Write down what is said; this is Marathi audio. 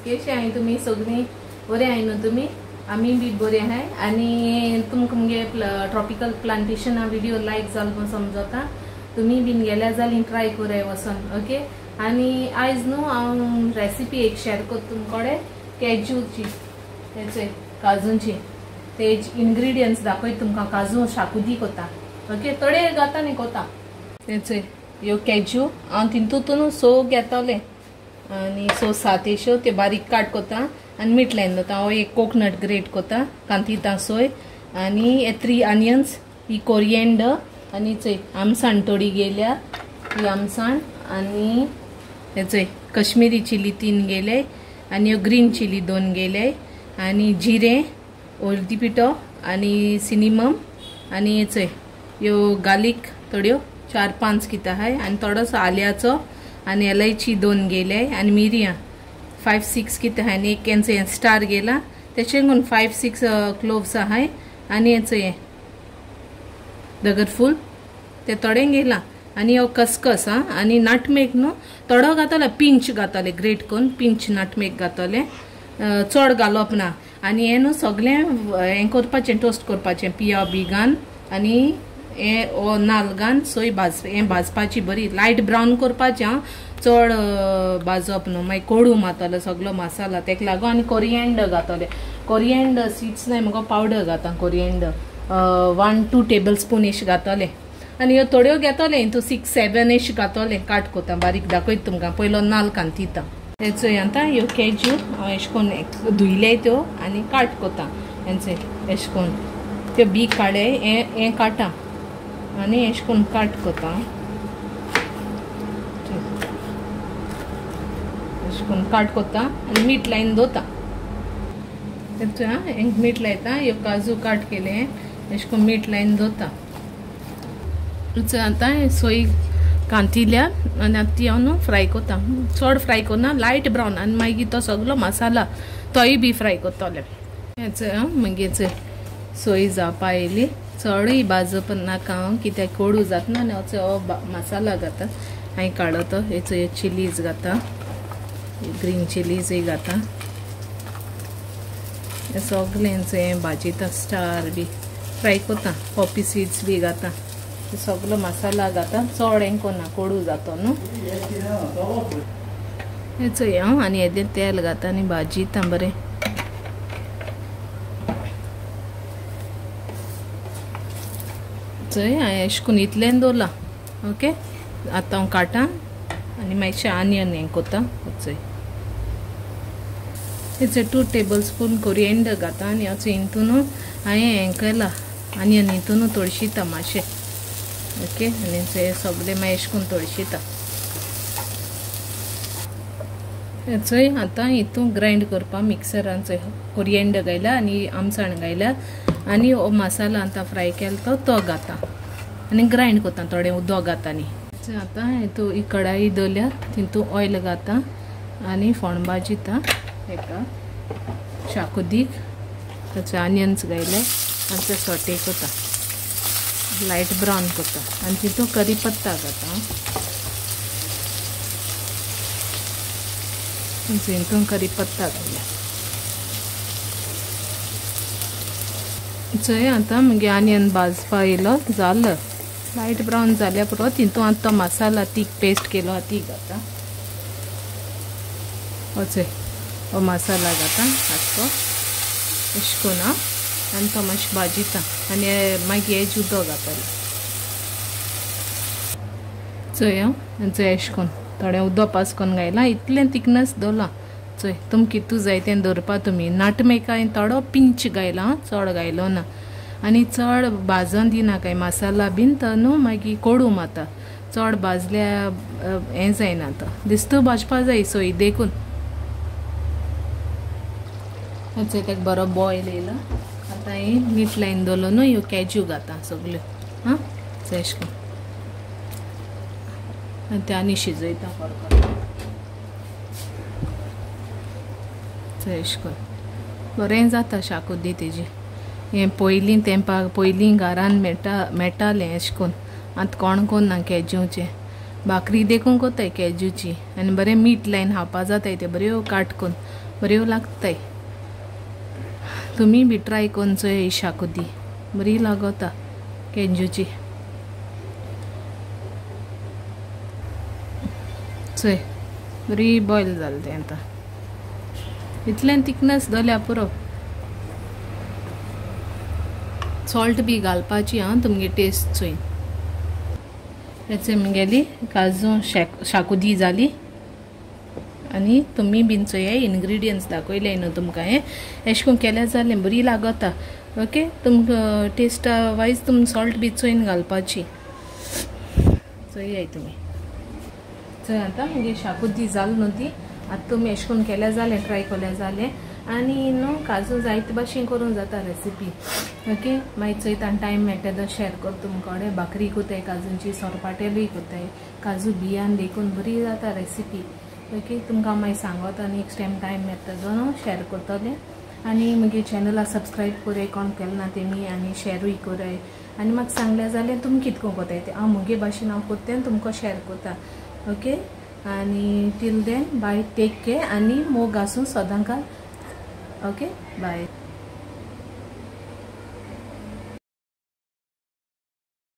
केशे हाय तुम्ही सगळी बरे हाय न्हू तुम्ही आम्ही बी बरे हाय आणि तुमकां मुगे ट्रॉपिकल प्लांटेशन व्हिडिओ लायक जालो म्हूण समजता तुम्ही बीन गेल्या जाल्यार ट्राय कराय वचोन ओके। आणि आयज न्हू हांव रेसिपी एक शेअर करता तुमकडे कॅज्यूची तेचे काजूंची ते इंग्रेडियंट्स दाखयता तुमकां काजू शाकुती कोता ओके थोडे घाता न्ही कोता तेचे ह्यो कॅज्यू हांव तितून सो घेतले आणि सो 7 येश्यो ते बारीक काट कोता आणि मीठ लायन दवरता। हांव एक कोकोनट ग्रेट कोता कांतिता सोय आणि 3 ऑनियन्स ही कोरिएंडर आणि चय आमसाण थोडी गेल्या ही आमसाण आणि हेचय कश्मीरी चिली 3 गेले आणि ग्रीन चिली 2 गेले आणि जिरे हळदी पिठो आणि सिनेमम आणि हेचय यो गार्लिक थोड्यो 4-5 किता हाय आणि थोडोसो आल्याचो आणि इलायची 2 गेले आणि मिरयां 5-6 किता हाय आणि एक केंचे स्टार गेला तेचेंगून 5-6 क्लोव्स हाय आणि हेचय दगरफूल ते थोडे गेला आणि हो खसखस आणि नटमेग न्हू थोडो घातले पिंच घातले ग्रेट करून पिंच नटमेग घातले चड घालप ना आणि हे न्हू सगळे हे करपाचें टोस्ट करपाचें पिया बिगान आणि हे नाल्ल घान सोय भाजपाची बरी लायट ब्रावन करपाचें चड भाजप न्हू मागीर कोडू मारतलो सगळो मसाला तेका लागून आणि कोरिएंडर घातले कोरिएंडर सीड्स नाही मुगो पावडर घाता कोरिएंडर 1-2 टेबलस्पून इश घातले आणि ह्यो थोड्यो घेतले हितू 6-7 इश घातले काट कोता बारीक दाखयता तुमकां पयलो नाल्ल कांतिता हेचो आता ह्यो कॅज्यू हांव एश कोन्न धुयले त्यो आनी काट कोता हेंचे एश कोन्न त्यो बी काडे हे काटा आनी एश कोन्न काट कोता एश कोन्न काट कोता आनी मीठ लायन दवरता तेचो हेंक मीठ लायता ह्यो काजू काट केले एश कोन्न मीठ लायन दवरता आता सोय कांतिल्या आनी आतां ती हांव न्हू फ्राय कोता चड फ्राय करना लायट ब्रावन आनी मागीर तो सगळो मसाला तोय बी फ्राय करतले हेचो मागीर सोय जावपा येयली चडूय भाजप नाका हांव कित्याक कोडू जातना आनी हो मसाला घाता हांवें काडलो तो हेचो चिलीज घाता ग्रीन चिलीजय घाता हे सगळें हे भाजयता स्टार बी फ्राय कोता पॉपी सीड्स बी घाता सगळो मसाला घाता चड हें कोना कोडू जातो न्हू हेचो हांव आनी हेजेर तेल घाता आनी भाजयता बरें चय हांवें अशें करून इतलें दवरला ओके आतां हांव काटा आनी मातशें आनियन हें कोता चय हेचो 2 टेबलस्पून कोरिएंडर घाता आनी हाचो हितून हांवें हें केला आनियन हितून तळशीता मातशें ओके आनी ते सगळे मागीर अशें करून तळशीता हेचोय आतां हितून ग्राइंड करपा मिक्सरान कोरिएंडर घायला आनी आमसाण घायला आनी हो मसाला आतां फ्राय केला तो घाता आनी ग्राइंड करता थोडें उदक घाता न्ही आतां हितू ही कढाई दवरल्या तितून ऑयल घाता आनी फोंड भाजयता हेका शाकुतीक ताचे ऑनियन्स घायले आनी ते सॉटे करता लाइट ब्राउन करता आनी तितून करी पत्ता घाता हितून करी पत्ता घातला चय आतां मागीर ऑनियन भाजपा येयलो जालो लाइट ब्राउन जाल्या पुरो तितून आतां तो मसाला ती पेस्ट केलो ती घाता चय हो मसाला घाता आसको अशें करून आनी तो मातशें भाजयता आनी मागीर हें उदक घातलें चय चय अशें करून थोडें उदक पास करून घायलां इतलें थिकनेस दवरलां चय तुमकां कितू जाय तें दवरपा तुमी नटमेग हांवें थोडो पिंच घायला चड घायलो ना आनी चड भाजोन दिनाका मसाला बीन तो न्हू मागीर कोडू मारता चड भाजल्या हें जायना तो दिसतो भाजपा जाय सोय देखून चय तेका बरो बॉयल येयलो आतां हें मीठ लायन दवरलो न्हू ह्यो कॅज्यू घाता सगल्यो हां चय अशें करून आनी ते आनी शिजयता चय अशें करून बरें जाता शाकोती तेजी हें पयलीं तेंपाक पयलीं घरान मेळटालें अशें करून आतां कोण कोन्ना कॅज्यूचें भाकरी देखून कोताय कॅज्यूची आनी बरें मीठ लायन खावपा जाताय ते बऱ्यो काटकून बऱ्यो लागताय. तुम्ही बी ट्राय करून चोय शाकोती बरी लागता केंजूची. चोय बरी बॉयल जालें तें आतां. इतलें थिकनेस जाल्या पुरो. सॉल्ट बी घालपाची हां तुमगे टेस्ट चोय. याचे म्हगेली काजू शाकोती जाली. आनी तुमी बीन चोय इन्ग्रेडियंट्स दाखयले न्हू तुमकां. एश कोन्न केलें जालें बरी लागता. ओके तुमकां टेस्टा वायज तुम सॉल्ट बी चोयन घालपाची. चोय तुमी. चोय आतां म्हगे शाकोती जाल न्हू ती. आतां तुमी एश कोन्न केलें जालें ट्राय केलें जालें. आनी न्हू काजू जायते भाशेन करूंक जाता रेसिपी. ओके मागीर चोयता टायम मेळटा तो शेअर कर तुमकोडे. भाकरी कोताय काजूंची, सोरपाटेलूय कोताय. काजू बियान देखून बरी जाता रेसिपी. ओके तुमकां मागीर सांगता नेक्स्ट टायम टायम मेळटा तो न्हू शेअर करतलें. आनी म्हगे चॅनला सबस्क्रायब कोराय कोण केलें ना तेमी. आनी शेअरूय कोराय. आनी म्हाका सांगलें जाल्यार तुमी कितको कोताय तें हांव म्हगे भाशेन हांव कोत्तें आनी तुमकां शेअर कोता. ओके आनी till then bye take care आनी मोग आसूं सदांकाल. Okay bye.